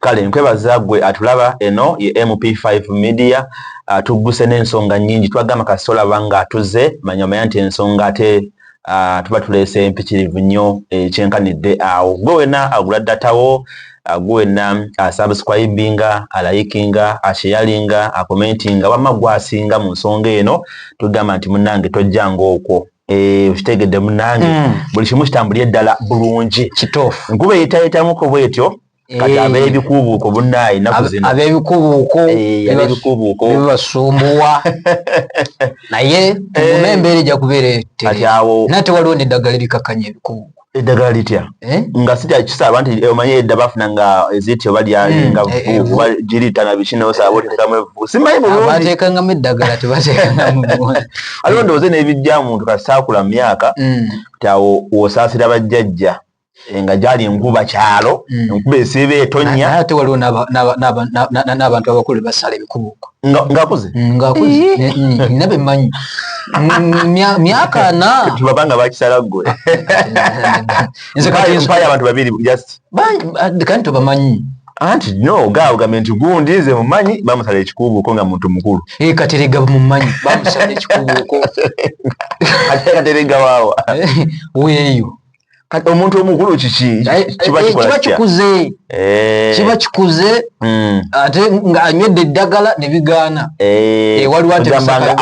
kale nkwebaza gwe atulaba eno ye MP5 Media tuguse n'ensonga nnyingi twagamba kasola banga atuze manyama yanti ensonga ate tuba tulese empikirivu nnyo ekyenkanidde awo gwe wena agula datawo gwe wena subscribinga alayikinga asharinga akomentinga wamma gwasinga mu nsonga eno tugamba nti munnange tojjanga okwo ukitegedde munnange buli kimu kitambulye ddala bulungi kituufu nkuba eyitayitamuko bwetyo kati ab'ebikuubuuko bunnayi nnaku zino ab'ebikuubuuko bibasumbuwa naye tuguma embeera ejja kubeera nate waliwo n'eddagala erikakanya ebikuubuuko eddagala litya nga sitya kisaba nti omanye edda bafuna nga ezityo balyalinga giritana bikino osaba oteekamu evuvu simanyi bulungi bateekangamu eddagala tebateekangamu aliwo ndowooza n'ebijja muntu kasaakula mu myaka ti awo osaasira bajjajja nga gyali enkuba kyalo enkuba esiiba etonnya ate waliwo n'abantu abakulu basala ebikubuuko ng'akuze nina bemmanyi myaka na tubabanga bakisala ggwe mpayo abantu babiri just kandi tobamanyi anti no gaagambe nti gundi nze mumanyi bamusala ekikubuuko nga muntu mukulu katerega mumanyi bamusala ekikubuuko katerega waawa weeyo kati omuntu omukulu kiki kiba kikuze ate nga anywedde eddagala ne bigaana waliwo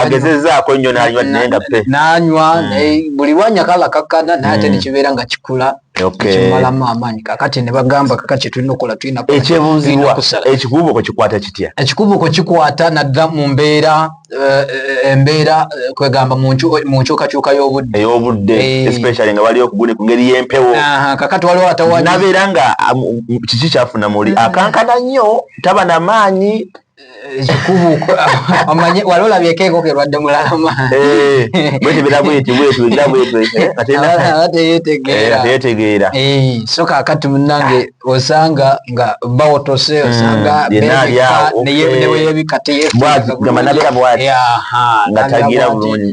agezezaako nnyo n'anywa naye nga pe n'anywa buli lwanyakala kakkana naye ate nekibeera nga kikula kimalamu amaanyi kakati ne bagamba kaka kyetulina okukola tulina ekyebuuzibwa ekikubuuko kikwata kitya ekikubuuko kikwata naddala mu embeera kwegamba mu nkyukakyuka ey'obudde especially nga waliwo okuguni ku ngeri y'empewo kakati waliwo atawanyi nabeera nga kiki kyafuna muli akankana nnyo taba na maanyi ekikubuuko omanye wali olabyeko enkoko erwadde mulalama teyetegeera so kakati munnange osanga nga bawotose osanga neweyebika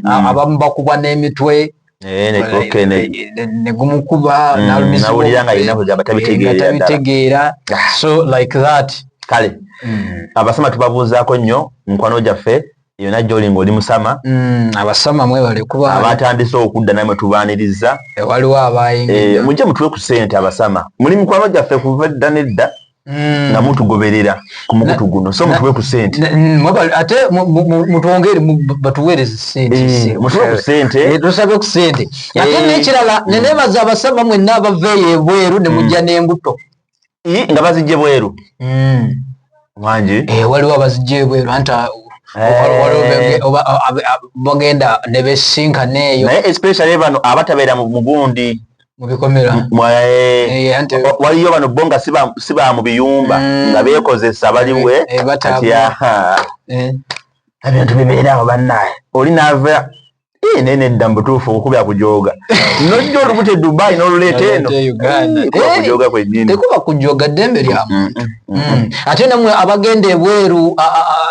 abamu bakubwa n'emitwe negumukuba nawulira nga alina kugamba tabitegeera so like that kale abasama tubabuuzaako nnyo mukwano gyaffe yonna gy'oli ng'oli musama abasama mwebale kuba abatandise okudda namwe tubaaniriza waliwo abayingira mujje mutuwe ku ssente abasama muli mukwano gyaffe kuva edda nedda nga mutugoberera ku mukutu guno so mutuwe ku ssente ate mutwongere batuweereze ssente mutuwe ku ssente tusabe ku ssente ate n'ekirala neneebaza abasama mwenna abaveeyo ebweru ne mujja n'embuto nga bazijje bweru wangi waliwo abazijja ebweru anti bagenda ne besinkana eyo naye especially bano abatabeera mu mugundi mu bikomera waliyo bano bo nga siba mu biyumba nga beekozesa baliwe ebintu bibeera awo bannaye oli naava nene dda mbutuufu okukubya kujoga nojja olubute Dubai n'oluleeta eno kujoga kwennyini tekuba kujoga ddembe lyamu ate namwe abagenda ebweru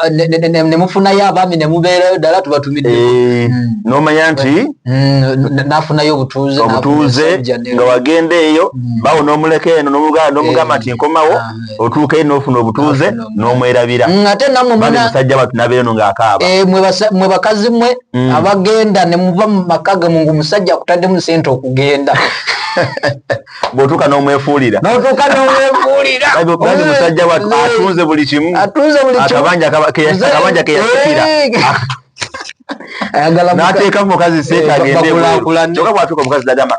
ne mufunayo abaami ne mubeerayo ddala tubatumidde n'omanya nti nafunayo obutuuze nga wagenda eyo bawo n'omuleka eno n'omugamba nti nkomawo otuuka eyo n'ofuna obutuuze n'omwerabira ate namwe musajja batu nabeera eno ng'akaaba mwe bakazi mwe abagenda ne muva mu maka gamu ng'omusajja akutaddemu ssente okugenda bw'otuuka n'omwefuulira musajja watu atunze buli kimu akabanja keyasikira n'ateeka mukazi ssente agende kyokka bw'atuuka omukazi dagamba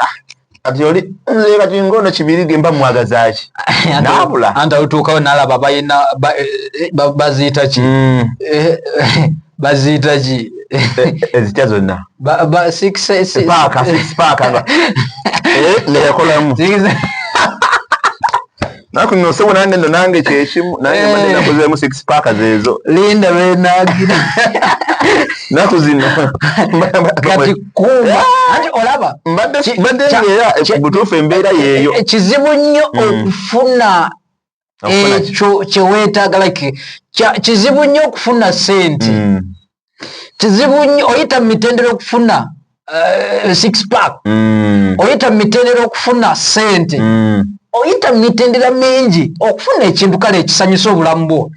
kati oli nze kati ngono kibirige mba mwagazaaki naabula anti olutuukawo nalaba balina baziyita ki baziyita ki ezitya zonna paaka ngeyakolamu naku nno sebo nange nno nange kyekimu nange mbadde nakozeemu 6 paaka zeezo linda lwenaagira naku zino kati kuuma anti olaba mbadde era butuufu embeera yeeyo kizibu nnyo okufuna ekyo kyeweetaaga like kizibu nnyo okufuna ssente kizibu nnyo oyita mu mitendera okufuna 6 pack oyita mu mitendera okufuna ssente oyita mitendera mingi okufuna ekintu kale ekisanyusa obulamu bwo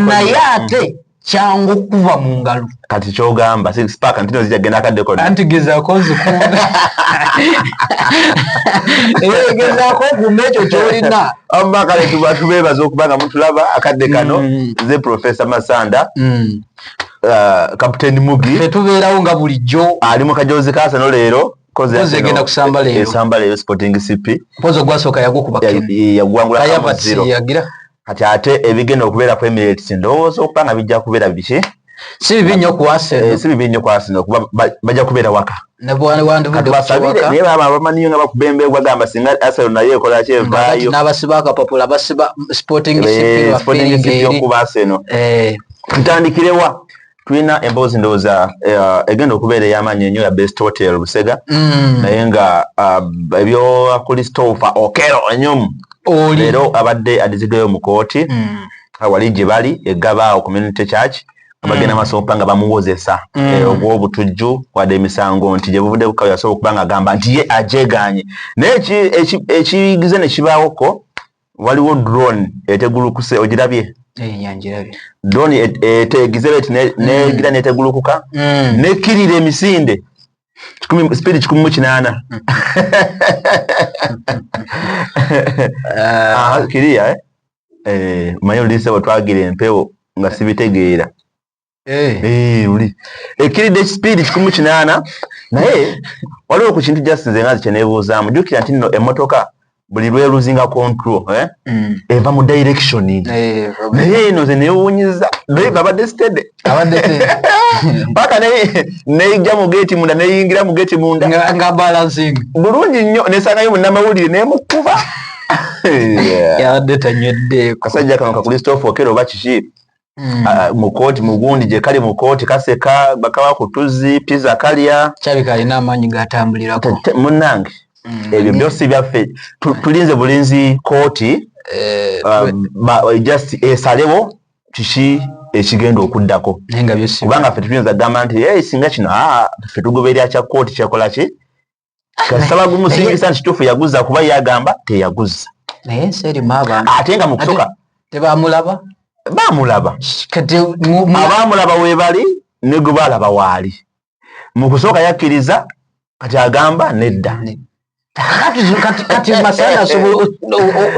naye ate kyangu kuva mu ngalo kati kyogamba spark ntino zijagenda akaddeko anti gezaako nzikuuma gezaako okuuma ekyo kyolina amba kale tubeebaza okubanga mutulaba akadde kano nze Professor Masanda Captain Mugi tetubeerawo nga bulijjo ali mu kajozi kaasano leero koze egenda kusamba leero esamba leero Sporting CP pozo gwasooka yagwokuba yagwangula yagira kati ate ebigenda okubeera ku Emirates ndowooza okubanga bijja kubeera biki si bibi nnyo ku Arsenal si bibi nnyo ku Arsenal kuba bajja kubeera waka nebwandibudde naye bamanyiyo nga bakubembe bagamba singa Arsenal naye ekola kyevaayo n'abasiba akapapula basiba Sporting CP okuba Arsenal ntandikirewa tulina emboozi ndowooza egenda okubeera ey'amaanyi ennyo ya Best Hotel Busega naye nga ebyo Christopher Okero Enyumu leero abadde adizigayo mu kooti wali gye bali eggaba Community Church abagenda masoopa nga bamuwozesa ogw'obutujju wadde emisango nti gye buvudde bukawe yasobola okuba nga agamba nti ye ajeeganye naye ekiyigize ne kibaawoko waliwo drone etegulukuse ogirabye drone etegize negira netegulukuka nekirira emisinde speed 18 kiriya manyi olise bwetwagira empewo nga sibitegeera uli ekiridde speed 18 naye waliwo ku kintu just nze ngazi kyeneebuuzaamu jjukira nti nno emmotoka buli lweruzinga control eva mu direction naye eno ze neewuunyiza drive abadde stede paka neyijja mu geeti munda neyingira mu geeti munda nga balancing bulungi nnyo nesangayo munnamawulire nemukuba yabadde tanywedde kasajja kano ka Christopher Okero oba kiki mu kooti mugundi gye kali mu kooti kaseka bakawa ku tuzzi pizza kalya kyabika alina amaanyi gatambulirako munnange ebyo byose byaffe tulinze bulinzi kooti just esalewo kiki ekigenda okuddako kubanga ffe tuyinza gamba nti singa kino ffe tugoberera kya kooti kyakola ki kasaba gumusingisa nti kituufu yaguza kuba yagamba teyaguza naye ensi erimu abantu ate nga mu kusooka tebamulaba bamulaba abamulaba weebali ne gwe balaba waali mu kusooka yakkiriza kati agamba nedda kati Masanda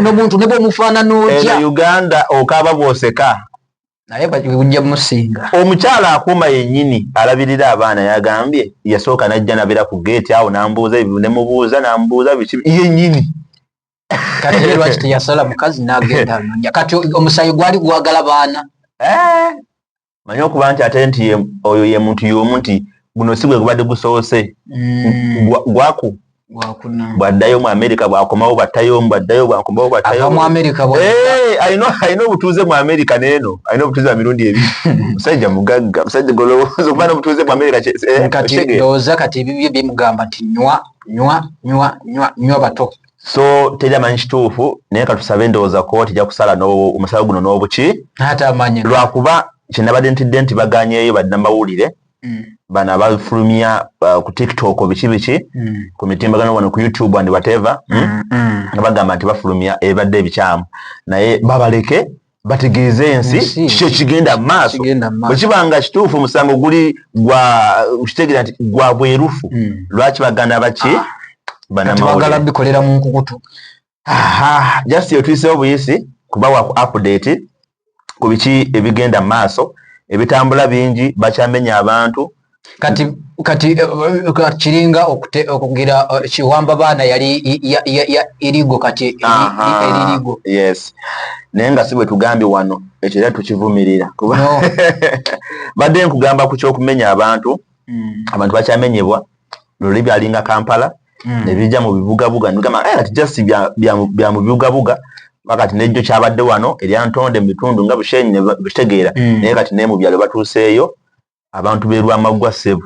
n'omuntu ne bw'omufaanana otya Uganda okaaba bw'oseka naye bujja musinga omukyala akuuma yennyini alabirira abaana yagambye yasooka najja nabera ku geeti awo nambuuza ebyo nemubuuza nambuuza biki yennyini kati lwaki teyasala mukazi n'agenda anonya kati omusayi gwali gwagala baana manyi okuba nti ate nti oyo ye muntu y'omu nti guno si gwe gubadde gusoose gwaku bwaddayo mu Amerika bwakomawo bwattayo bwaddayo bwakomawo bwattayo mu Amerika alina obutuuze mu Amerika n'eno alina obutuuze bwa mirundi ebiri musajja mugagga musajja golowooza okuba n'obutuuze mu Amerika kati ndowooza kati ebibyo bimugamba nti nywa bato so teri amanyi kituufu naye katusabe ndowooza kooti ejja kusala omusawo guno n'obuki ate amanyi lwakuba kyenabadde ntidde nti baganyeeyo bannamawulire bano abafulumya ku TikTok biki ku mitimbagano wano ku YouTube and whatever nga bagamba nti bafulumya ebadde ebikyamu naye babaleke bategeeze ensi kiki ekigenda mu maaso bwe kibanga kituufu omusango guli kitegeera nti gwa bwerufu lwaki baganda baki bagala bikolera mu nkukutu just yotuyiseho buyisi kubawa ku update ku biki ebigenda mu maaso ebitambula bingi bakyamenya abantu kati kiringa okugira kiwamba baana yali irigo kati eririgo yes naye nga si bwe tugambye wano ekyo era tukivumirira badde nkugamba ku kyokumenya abantu bakyamenyebwa luli byalinga Kampala nebijja mu bibugabuga nigamba kati just bya mu bibugabuga wakati nejjo kyabadde wano erya Ntonde mu bitundu nga Bushenyi ne bitegeera naye kati naye mu byalo batuuseeyo abantu beerwamaggwa Ssebu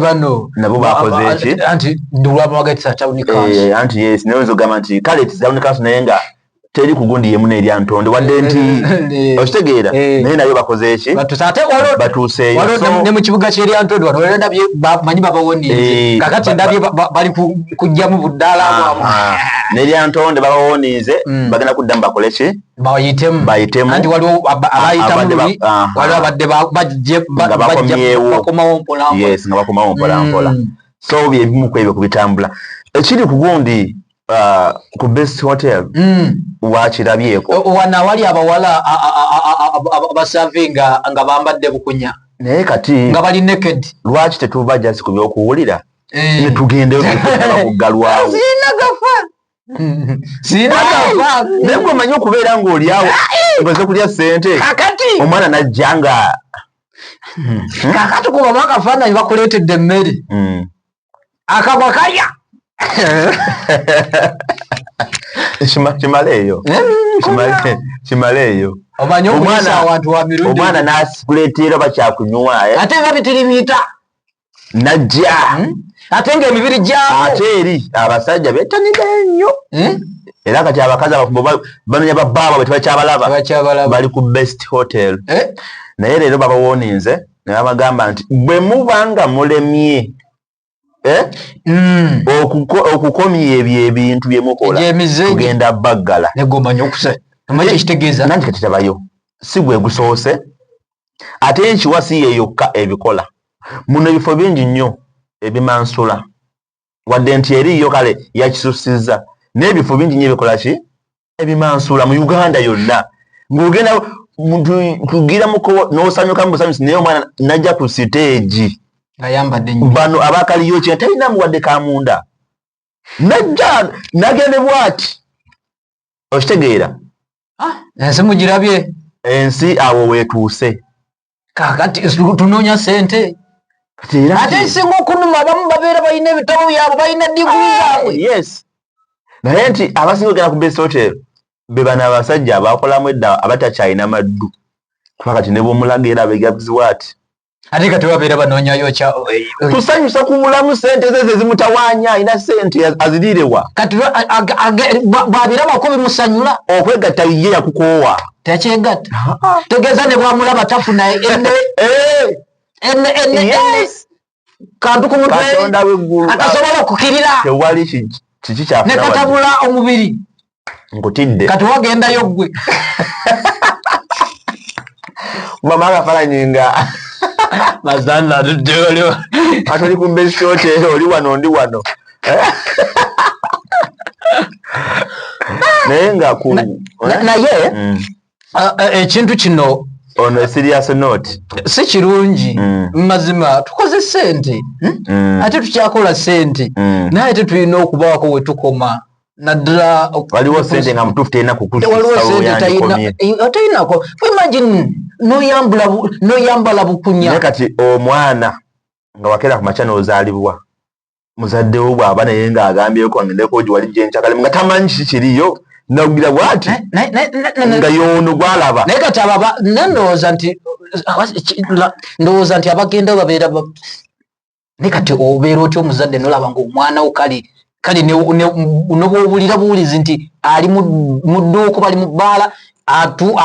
bano nabo bakoze eki anti Lwamagati Town Council anti yes naye nzogamba nti kale Town Council naye nga teri kugundi yemu n'erya Ntonde wadde nti okitegeera naye nayo bakoze eki batuuseeyo ne mu kibuga ky'erya Ntonde wano ndabye bamanyi babawonize kakati ndabye bali kujjamu buddaala n'erya Ntonde babawonize bagenda kuddamu bakole ki bayitemu anti waliwo abayitamu lubi waliwo abadde bakomawo mpolampola so byebimu ku ebyo kubitambula ekiri ku gundi ku Best Hotel wakirabyeko wana wali abawala abasavinga nga bambadde bukunya naye kati nga bali naked lwaki tetuva jasi ku byokuwulira netugende okuggalwawo sina gafa naye gwe omanyi okubeera ng'oliawo omaze kulya ssente omwana najja nga kakati kuba mwakafaananyi bakuleetedde emmere akagwa kalya kimaleeyo omanyi okulisa awantu wa mirundi omwana nasikuleetera bakyakunywa ate nga bitirimita najja ate nga emibiri gyabo ate eri abasajja beetanira ennyo era kati abakazi abafumbo banonya babbaaba bwe tebakyabalaba bali ku Best Hotel naye leero babawoninze ne babagamba nti bwe muba nga mulemye okukomya ebyo ebintu bye mukola tugenda baggala nanti kati tabayo si gwe gusoose ate enkiwa si ye yokka ebikola muno ebifo bingi nnyo ebimansula wadde nti eriyo kale yakisusizza n'ebifo bingi nnyo ebikola ki ebimansula mu Uganda yonna ng'ogenda tugira muko n'osanyuka mu busanyusi naye omwana najja ku siteegi bano abakaliyo kye talina muwadde kamunda najja nagende bwati okitegeera ensi mugirabye ensi awo weetuuse kakati tunoonya ssente ate singa okunuma abamu babeera balina ebitabo byabwe balina diguli zaabwe yes naye nti abasinga ogenda ku Best Hotel be bano abasajja abakolamu edda abatakyalina maddu kuba kati ne bwomulaga era abegabiziwa ati ate kati babeera banoonyayo tusanyusa ku bulamu ssente ze zimutawaanya alina ssente azirirewa kati bwabirabako bimusanyula okwegatta ye yakukoowa tekyegatta tegeeza ne bwamulaba tafuna kantu ku mutwe atasobola okukirira tewali kiki kyafuna ne katabula omubiri nkutidde kati wagendayo ggwe mama agafaananyi nga mazanda tuddeolio ati oli ku Best Hotel oli wano ndi wano naye nga ku naye ekintu kino ono serious note si kirungi mazima tukoze ssente ate tukyakola ssente naye tetulina okubaako we tukoma naddala waliwo ssente nga mutuufu terina kukusaoyandikomeotayinako imagine noyambala bukunya naye kati omwana nga wakeera ku makya n'ozaalibwa muzaddewo bw'aba naye ng'agambyeko ngendeko giwali gyenkyakale nga tamanyi kiki kiriyo nagira bwati nga yono gwalaba naye kati ababa ndowooza nti abagenda babeera naye kati obeera otya omuzadde nolaba ngaomwana wo kale nobwobulira buwulizi nti ali mu dduuku bali mu bbaala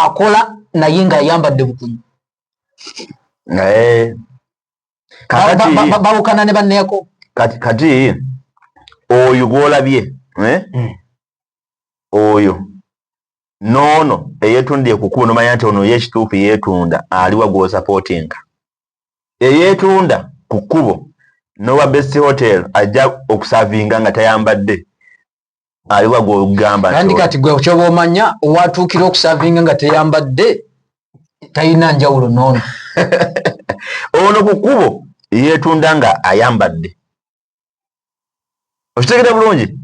akola naye ng'ayambadde bukunya bawukana ne banneeko kati oyo gwolabye oyo noono eyeetundiye ku kkubo nomanya nti ono yekituufu yeetunda aliwa gw'osapootinga eyeetunda ku kkubo n'owa Best Hotel ajja okusavinga nga tayambadde aliwa gw'ogamba kandi kati gwe kyoba omanya owatuukira okusavinga nga tayambadde talina njawulo noono ono ku kkubo yeetunda nga ayambadde okitegera bulungi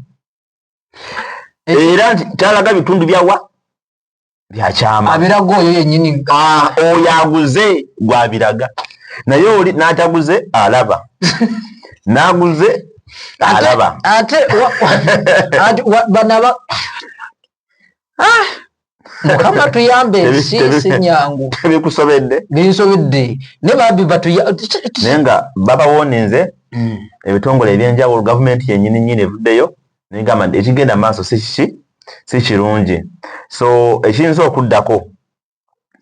era nti talaga bitundu byawa byakyama abiraga oyo yennyini oyo aguze gwabiraga naye oli n'ataguze alaba n'aguze alaba ate banaba mukama tuyambe ensi si nyangu bikusobedde binsobedde ne babi naye nga babawoninze ebitongole ebyenjawulo gavumenti yennyini nnyini evuddeyo negamba nti ekigenda maaso si kiki si kirungi. So ekiyinza okuddako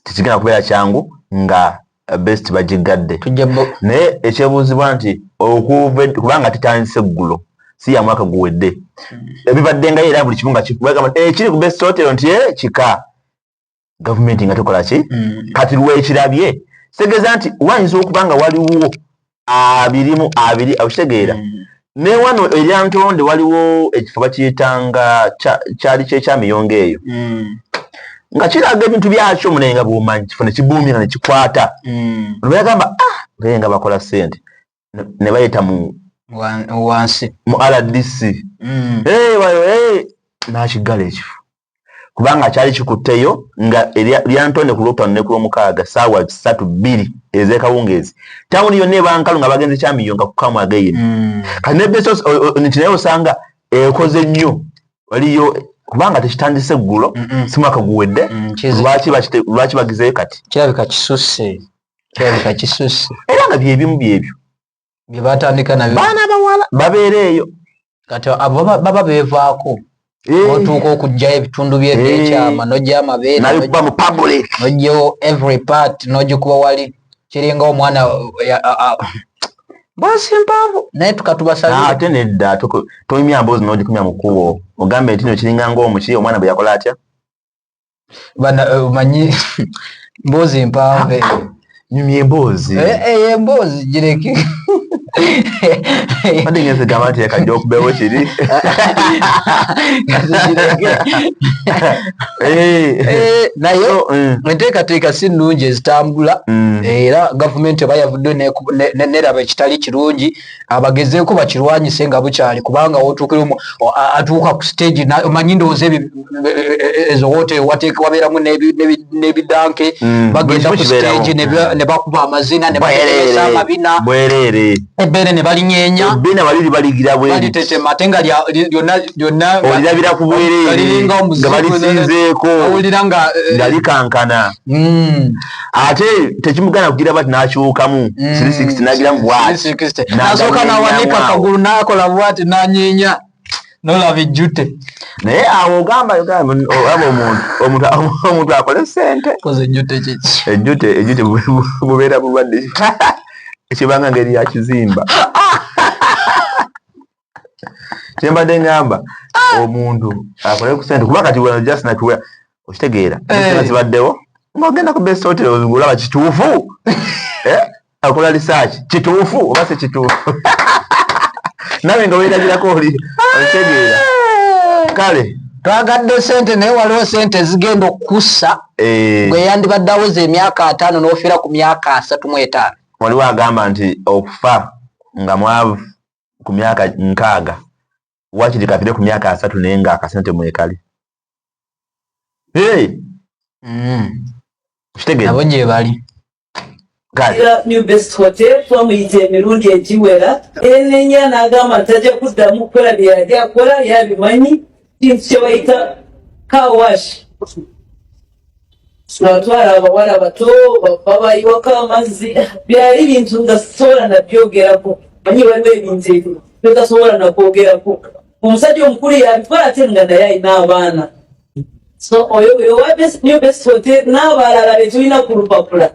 tekigenda kubeera kyangu nga best bagigadde. Naye ekyebuuzibwa nti kubanga tutandise eggulo si ya mwaka guwedde ebibadde nga era buli kimu nga kikubagamba ekiri ku best hotel nti kika gavumenti nga tekola ki kati lwekirabye kitegeeza nti wayinza okubanga waliwo abiri abitegeera ne wano eryantonde waliwo ekifo bakiyitanga kyali kyekyamiyongo eyo nga kiraga ebintu byakyo munenga bw'omanyi kifo ne kibuumira ne kikwata lwegamba nga bakola ssente ne bayita mu wansi mu RDC n'akigala ekifo kubanga kyali kikutteyo nga lyantonde ku Lwokutaano ne ku Lwomukaaga ssaawa 3-2 ez'ekawungeezi tawuni yonna ebankalu nga bagenze kyamiyonga kukamu ageyini kati ne besos nti naye osanga ekoze nnyo waliyo kubanga tekitandise eggulo si mwaka guwedde lwaki bagizeyo kati kirabika kisusse era nga byebimu byebyo bye batandika nabyo baana bawala babeera eyo kati abo baba beevaako otuuka okugjayo ebitundu by'ekyama n'ojja amabeere nabikuba mu public n'ojjayo every part n'ogikuba wali kiringa omwana basi mpaavu naye tukatubasabira ate nedda toyimya mboozi n'ogikumya mu kkubo ogambe nti no kiringa ng'omuki omwana bwe yakola atya manyi mboozi mpaavu nyumya emboozi emboozi gireke Adi ngeze gama nti yakajja okubeewo kiri naye enteekateeka si nnungi ezitambula era gavumenti eba yavudde neraba ekitali kirungi abagezeeko bakirwanyise nga bukyali kubanga wotuukira atuuka ku stage omanyi ndowooza ezo wooteeri wabeeramu n'ebidanke bagenda ku stage ne bakuba amazina ne bateesa amabina bwereere ebbeere ne balinyeenya ebbina baliri baligira balitetema ate nga lyonna olirabira ku bwereere nga balisinzeeko owulira nga likankana ate tekimugana kugira bati n'akyukamu 360 nagira mu bwati nasooka nawanika akagulu n'akola bwati n'anyeenya n'olaba ejjute naye awo ogamba omuntu akole ssente koze ejjute kiki ejjute bubeera bulwadde ekibanga ngeri ya kizimba kyembadde ngamba omuntu akole ku ssente kuba kati wano just natuwa okitegeera zibaddewo ng'ogenda ku best hotel olaba kituufu akola research kituufu oba si kituufu nawe nga weerabirako okitegeera kale twagadde ssente naye waliwo ssente ezigenda okukussa gwe yandibadde aweza emyaka 5 n'ofiira ku myaka 35 waliwo agamba nti okufa nga mwavu ku myaka 6 wakiri kafire ku myaka 3 naye nga akasente mwekali nabo gye bali New Best Hotel twamuyita emirundi egiwera enenya n'agamba tajja kuddamu kukola bye yali akola yabimanyi kintu kye bayita car wash twatwala abawala bato babayiwako amazzi byali bintu nga sobola nabyogerako manyi waliwo ebintu ebyo byotasobola nakwogerako omusajja omukulu yabikola ate nga naye alina abaana so oyo wa New Best Hotel n'abalala be tulina ku lupapula